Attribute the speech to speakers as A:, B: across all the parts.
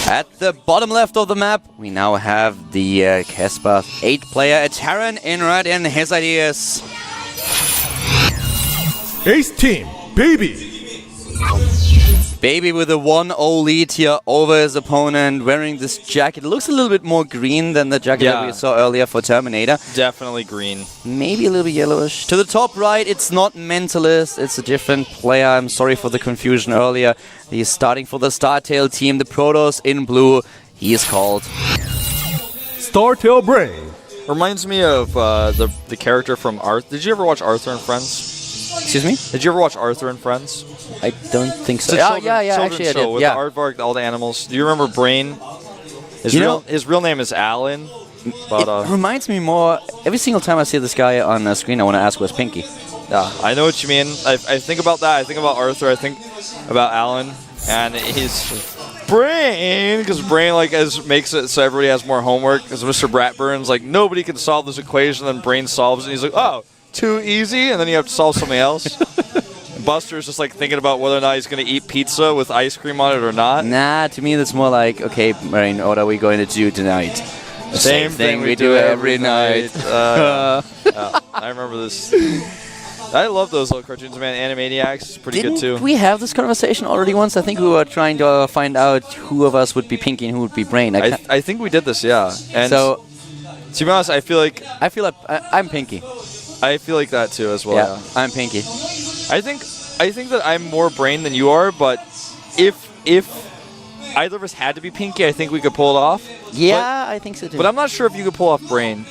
A: At the bottom left of the map, we now have the Casper 8-player Terran in red, and his ideas.
B: Ace Team, baby!
A: Baby with a 1-0 lead here over his opponent, wearing this jacket. It looks a little bit more green than the jacket that we saw earlier for Terminator.
C: Definitely green.
A: Maybe a little bit yellowish. To the top right, it's not Mentalist, it's a different player. I'm sorry for the confusion earlier. He's starting for the StarTale team, the Protoss in blue. He is called
B: StarTale Brain.
C: Reminds me of the character from Arthur. Did you ever watch Arthur and Friends?
A: Excuse me?
C: Did you ever watch Arthur and Friends?
A: I don't think so.
C: It's a
A: Actually I did.
C: With the aardvark, all the animals. Do you remember Brain? His real name is Alan. But,
A: it reminds me more. Every single time I see this guy on the screen, I want to ask where's Pinky.
C: Yeah, I know what you mean. I think about that. I think about Arthur. I think about Alan, and his Brain, because Brain makes it so everybody has more homework. Because Mr. Bratburn's like, nobody can solve this equation, then Brain solves it. And he's like, oh, too easy, and then you have to solve something else. Buster's just like thinking about whether or not he's going to eat pizza with ice cream on it or not.
A: Nah, to me that's more like, okay, Brain, what are we going to do tonight? The same thing we do every night.
C: I remember this. I love those little cartoons, man. Animaniacs is pretty good too.
A: Didn't we have this conversation already once? I think we were trying to find out who of us would be Pinky and who would be Brain.
C: I think we did this, yeah. And
A: so,
C: to be honest, I feel like
A: I'm Pinky.
C: I feel like that too as well.
A: Yeah, I'm Pinky.
C: I think that I'm more Brain than you are, but if either of us had to be Pinky, I think we could pull it off.
A: Yeah, I think so too.
C: But I'm not sure if you could pull off Brain.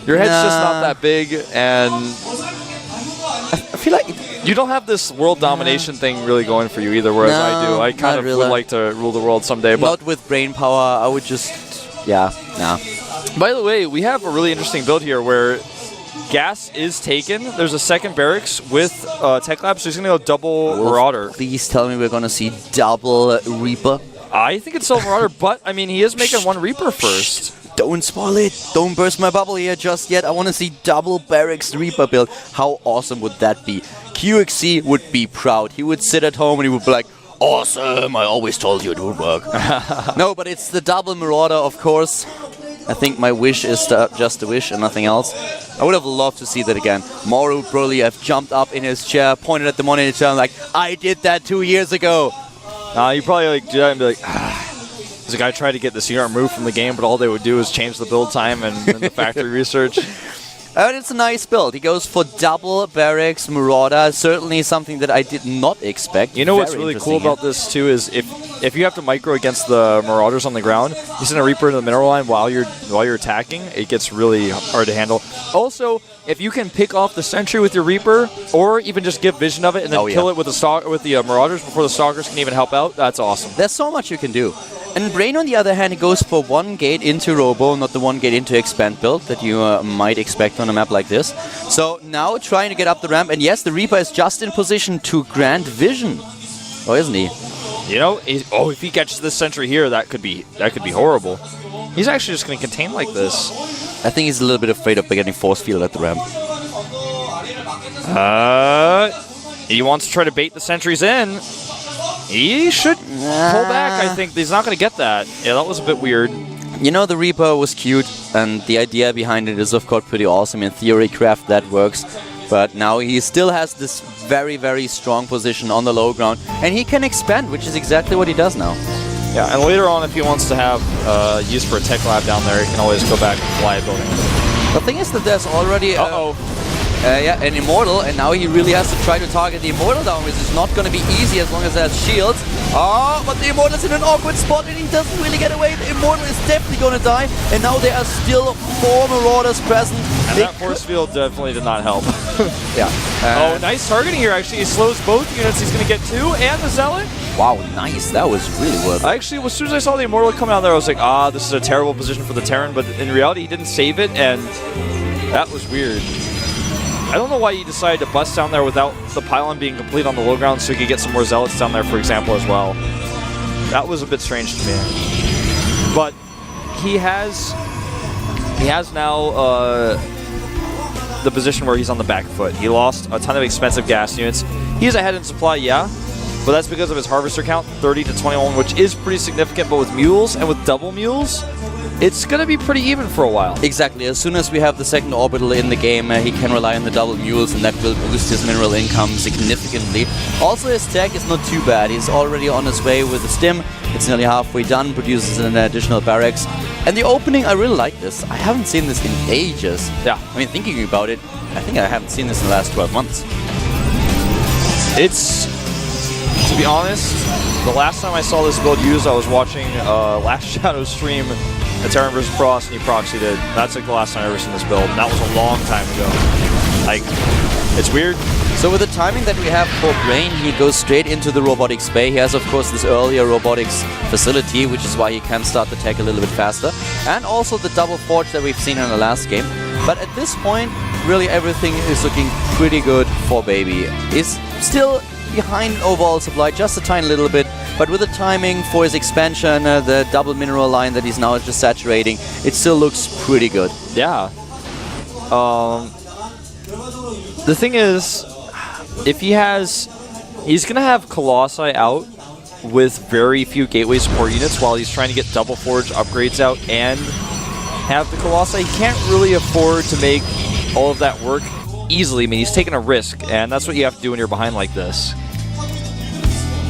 C: Your head's just not that big, and
A: I feel like
C: you don't have this world domination thing really going for you either, whereas I do. I kind of would like to rule the world someday. But
A: not with brain power. I would just, nah.
C: By the way, we have a really interesting build here where gas is taken. There's a second barracks with Tech Lab, so he's going to go double Marauder.
A: Please tell me we're going to see double Reaper.
C: I think it's still Marauder, but, I mean, he is making one Reaper first.
A: Don't spoil it. Don't burst my bubble here just yet. I want to see double barracks Reaper build. How awesome would that be? QXC would be proud. He would sit at home and he would be like, awesome, I always told you it would work. No, but it's the double Marauder, of course. I think my wish is just a wish and nothing else. I would have loved to see that again. Mauro would probably have jumped up in his chair, pointed at the monitor and like, I did that 2 years ago.
C: You probably do that and be like, There's a guy tried to get this unit removed from the game, but all they would do is change the build time and the factory research.
A: And it's a nice build. He goes for double barracks Marauder. Certainly something that I did not expect.
C: You know what's really cool about this too is if you have to micro against the Marauders on the ground, you send a Reaper into the mineral line while you're attacking, it gets really hard to handle. Also, if you can pick off the sentry with your Reaper, or even just give vision of it and then kill it with the Marauders before the Stalkers can even help out, that's awesome.
A: There's so much you can do. And Brain, on the other hand, goes for one gate into Robo, not the one gate into Expand build that you might expect on a map like this. So now trying to get up the ramp, and yes, the Reaper is just in position to grant vision. Oh, isn't he?
C: You know, if he catches this sentry here, that could be horrible. He's actually just going to contain like this.
A: I think he's a little bit afraid of getting force field at the ramp.
C: He wants to try to bait the sentries in. He should pull back, I think. He's not going to get that. Yeah, that was a bit weird.
A: You know, the Reaper was cute, and the idea behind it is, of course, pretty awesome. In theory, craft that works. But now he still has this very, very strong position on the low ground, and he can expand, which is exactly what he does now.
C: Yeah, and later on, if he wants to have use for a tech lab down there, he can always go back and fly a building.
A: The thing is that there's already an Immortal, and now he really has to try to target the Immortal down, which is not going to be easy as long as there's shields. Oh, but the Immortal's in an awkward spot, and he doesn't really get away. The Immortal is definitely going to die, and now there are still 4 Marauders present.
C: And that force field definitely did not help.
A: Yeah.
C: Oh, nice targeting here, actually. He slows both units. He's going to get 2, and the Zealot.
A: Wow, nice. That was really worth it.
C: Actually, as soon as I saw the Immortal come out there, I was like, this is a terrible position for the Terran, but in reality, he didn't save it, and that was weird. I don't know why he decided to bust down there without the pylon being complete on the low ground so he could get some more Zealots down there, for example, as well. That was a bit strange to me. But he has now the position where he's on the back foot. He lost a ton of expensive gas units. He's ahead in supply, yeah, but that's because of his harvester count, 30 to 21, which is pretty significant. But with mules and with double mules, it's going to be pretty even for a while.
A: Exactly. As soon as we have the second orbital in the game, he can rely on the double mules, and that will boost his mineral income significantly. Also, his tech is not too bad. He's already on his way with the stim. It's nearly halfway done, produces an additional barracks. And the opening, I really like this. I haven't seen this in ages.
C: Yeah.
A: I mean, thinking about it, I think I haven't seen this in the last 12 months.
C: It's, to be honest, the last time I saw this build used, I was watching Last Shadow stream at Terran vs. Frost, and he proxied it. That's like the last time I ever seen this build, and that was a long time ago. Like, it's weird.
A: So with the timing that we have for Brain, he goes straight into the robotics bay. He has, of course, this earlier robotics facility, which is why he can start the tech a little bit faster. And also the double forge that we've seen in the last game. But at this point, really everything is looking pretty good for Baby. He's still behind overall supply, just a tiny little bit. But with the timing for his expansion, the double mineral line that he's now just saturating, it still looks pretty good.
C: Yeah. The thing is, if he's going to have Colossi out with very few gateway support units while he's trying to get double forge upgrades out and have the Colossi. He can't really afford to make all of that work easily. I mean, he's taking a risk, and that's what you have to do when you're behind like this.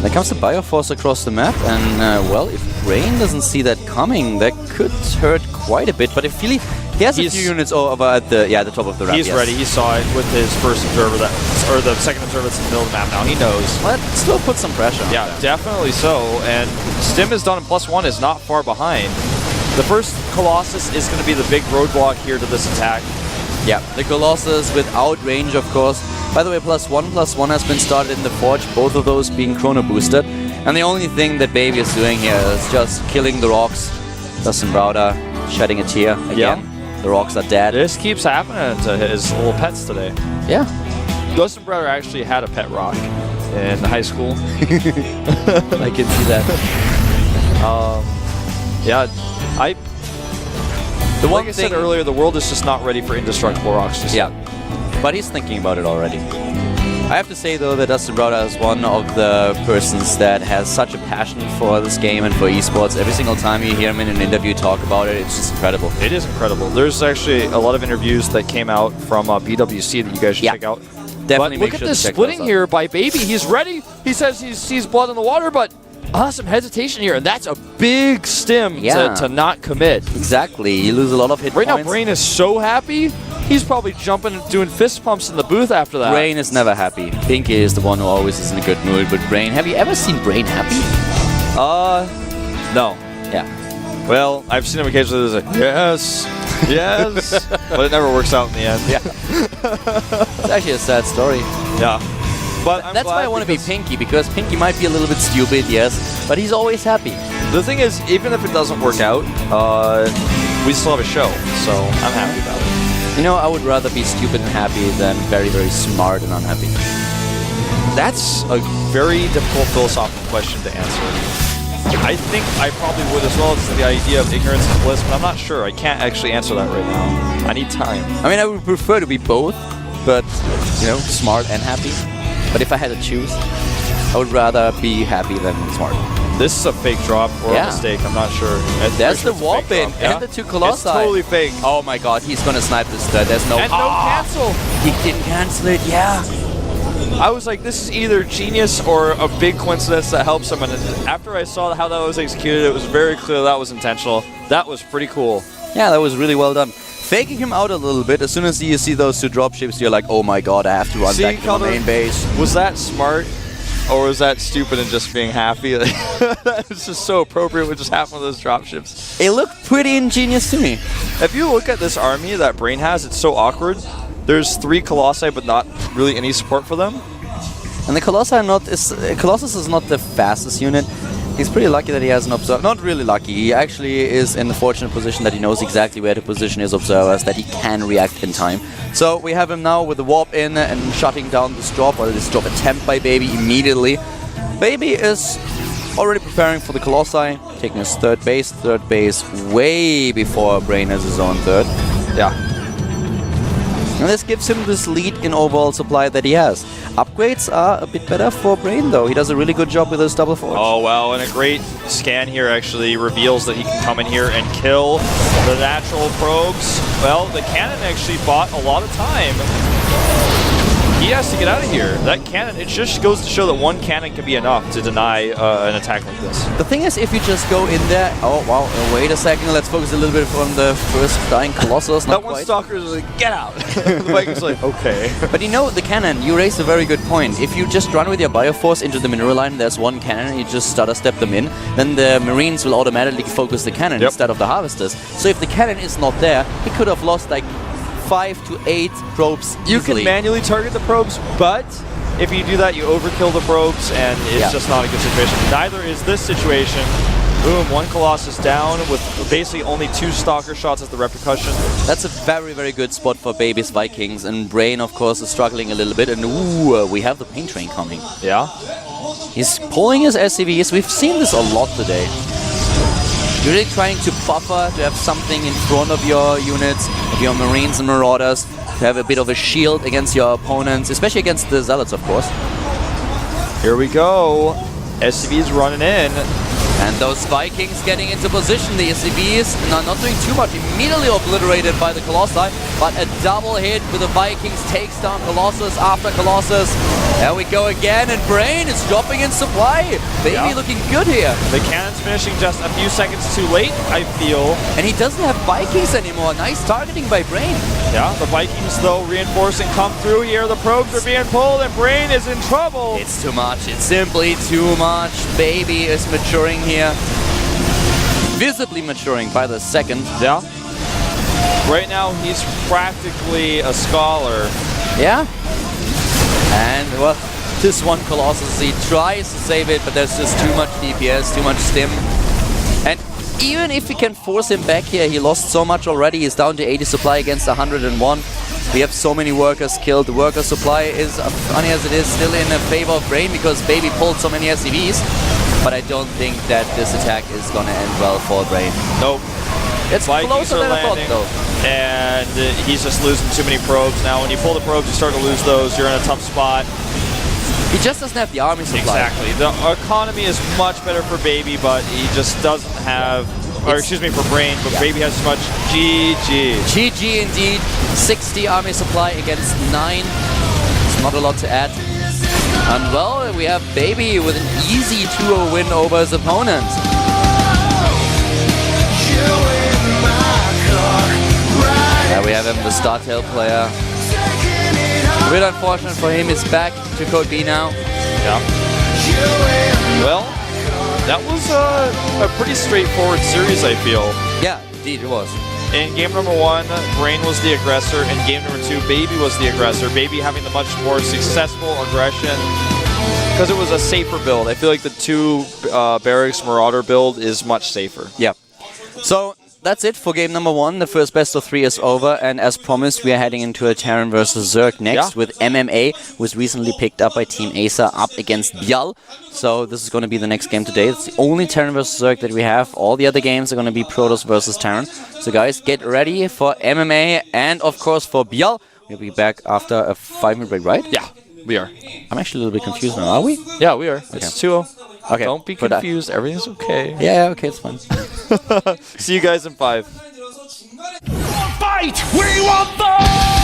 A: There comes the Bioforce across the map, and well, if Brain doesn't see that coming, that could hurt quite a bit. But if he has a few units over at the top of the ramp.
C: He's ready. He saw it with his first observer, or the second observer that's in the middle of the map now. He knows.
A: Well, that still puts some pressure on
C: Yeah, definitely so. And Stim is done in +1, is not far behind. The first Colossus is going to be the big roadblock here to this attack.
A: Yeah, the Colossus without range, of course. By the way, +1 has been started in the Forge, both of those being chrono boosted. And the only thing that Baby is doing here is just killing the rocks. Dustin Browder shedding a tear again.
C: Yep.
A: The rocks are dead.
C: This keeps happening to his little pets today.
A: Yeah.
C: Dustin Browder actually had a pet rock in high school.
A: I can see that.
C: Yeah,
A: Like
C: I said earlier, the world is just not ready for indestructible rocks just yet.
A: But he's thinking about it already. I have to say, though, that Dustin Browder is one of the persons that has such a passion for this game and for esports. Every single time you hear him in an interview talk about it, it's just incredible.
C: It is incredible. There's actually a lot of interviews that came out from BWC that you guys should check out.
A: Definitely.
C: But look at this splitting here by Baby. He's ready. He says he sees blood in the water, but some hesitation here, and that's a big stim to not commit.
A: Exactly. You lose a lot of hit
C: points.
A: Right
C: now, Brain is so happy. He's probably jumping and doing fist pumps in the booth after that.
A: Brain is never happy. Pinky is the one who always is in a good mood, but Brain, have you ever seen Brain happy?
C: No.
A: Yeah.
C: Well, I've seen him occasionally say, yes, yes, but it never works out in the end.
A: Yeah. It's actually a sad story.
C: Yeah. But
A: that's why I want to be Pinky, because Pinky might be a little bit stupid, yes, but he's always happy.
C: The thing is, even if it doesn't work out, we still have a show, so I'm happy about it.
A: You know, I would rather be stupid and happy than very, very smart and unhappy.
C: That's a very difficult philosophical question to answer. I think I probably would as well. It's the idea of ignorance and bliss, but I'm not sure. I can't actually answer that right now. I need time.
A: I mean, I would prefer to be both, but, you know, smart and happy. But if I had to choose, I would rather be happy than smart.
C: This is a fake drop or a mistake, I'm not sure.
A: There's the warp in and the two Colossi.
C: It's totally fake.
A: Oh my god, he's gonna snipe this thread. There's no...
C: And no cancel.
A: He didn't cancel it, yeah.
C: I was like, this is either genius or a big coincidence that helps him. And after I saw how that was executed, it was very clear that was intentional. That was pretty cool.
A: Yeah, that was really well done. Faking him out a little bit. As soon as you see those two dropships, you're like, oh my god, I have to run back to my main base.
C: Was that smart? Or was that stupid and just being happy? That was just so appropriate what just happened with those dropships.
A: It looked pretty ingenious to me.
C: If you look at this army that Brain has, it's so awkward. There's 3 Colossi, but not really any support for them.
A: And the Colossus is not the fastest unit. He's pretty lucky that he has an observer. Not really lucky. He actually is in the fortunate position that he knows exactly where to position his observers, that he can react in time. So we have him now with the warp in and shutting down this drop, or this drop attempt by Baby immediately. Baby is already preparing for the Colossi, taking his third base way before Brain has his own third.
C: Yeah.
A: And this gives him this lead in overall supply that he has. Up upgrades are a bit better for Brain, though. He does a really good job with his double forge.
C: Oh, wow, and a great scan here actually reveals that he can come in here and kill the natural probes. Well, the cannon actually bought a lot of time. He has to get out of here. That cannon, it just goes to show that one cannon can be enough to deny an attack like this.
A: The thing is, if you just go in there... Oh, wow, wait a second. Let's focus a little bit on the first dying Colossus.
C: That one Stalker is like, get out! The Vikings like, okay.
A: But you know, the cannon, you raised a very good point. If you just run with your Bioforce into the mineral line, there's one cannon, and you just stutter step them in, then the Marines will automatically focus the cannon instead of the Harvesters. So if the cannon is not there, he could have lost like 5 to 8 probes easily.
C: You can manually target the probes, but if you do that, you overkill the probes, and it's just not a good situation. Neither is this situation. Boom, one Colossus down with basically only 2 Stalker shots as the repercussion.
A: That's a very, very good spot for Baby's Vikings, and Brain, of course, is struggling a little bit, and ooh, we have the Pain Train coming.
C: Yeah.
A: He's pulling his SCVs. We've seen this a lot today. You're really trying to buffer, to have something in front of your units, of your Marines and Marauders, to have a bit of a shield against your opponents, especially against the Zealots, of course.
C: Here we go. SCV's running in.
A: And those Vikings getting into position. The SCVs not doing too much. Immediately obliterated by the Colossi. But a double hit with the Vikings takes down Colossus after Colossus. There we go again. And Brain is dropping in supply. Baby looking good here.
C: The cannon's finishing just a few seconds too late, I feel.
A: And he doesn't have Vikings anymore. Nice targeting by Brain.
C: Yeah, the Vikings, though, reinforcing come through here. The probes are being pulled and Brain is in trouble.
A: It's too much. It's simply too much. Baby is maturing here. Visibly maturing by the second.
C: Yeah. Right now, he's practically a scholar.
A: Yeah. And, well, this one Colossus, he tries to save it, but there's just too much DPS, too much stim. And even if we can force him back here, he lost so much already. He's down to 80 supply against 101. We have so many workers killed. The worker supply is, funny as it is, still in favor of Brain because Baby pulled so many SCVs. But I don't think that this attack is going to end well for Brain.
C: Nope.
A: It's closer than I thought, though.
C: And he's just losing too many probes. Now, when you pull the probes, you start to lose those. You're in a tough spot.
A: He just doesn't have the army supply.
C: Exactly. The economy is much better for Baby, but he just doesn't have... Or excuse me, for Brain, but Baby has too much. GG.
A: GG indeed. 60 army supply against 9. It's not a lot to add. And well, we have Baby with an easy 2-0 win over his opponent. There we have him, the StarTale player. A bit unfortunate for him, he's back to Code B now.
C: Yeah. Well, that was a pretty straightforward series, I feel.
A: Yeah, indeed it was.
C: In game number 1, Brain was the aggressor. In game number 2, Baby was the aggressor. Baby having the much more successful aggression because it was a safer build. I feel like the 2 Barracks Marauder build is much safer.
A: Yeah. So that's it for game number 1. The first best of 3 is over, and as promised, we are heading into a Terran versus Zerg next with MMA, who was recently picked up by Team Acer up against Bial. So this is going to be the next game today. It's the only Terran versus Zerg that we have. All the other games are going to be Protoss versus Terran. So guys, get ready for MMA and of course for Bial. We'll be back after a 5-minute break, right?
C: Yeah, we are.
A: I'm actually a little bit confused now. Are we?
C: Yeah, we are. Okay. It's 2-0.
A: Okay.
C: Don't be confused. Everything's okay.
A: Yeah, okay, it's fine.
C: See you guys in 5.
B: Fight! We want the...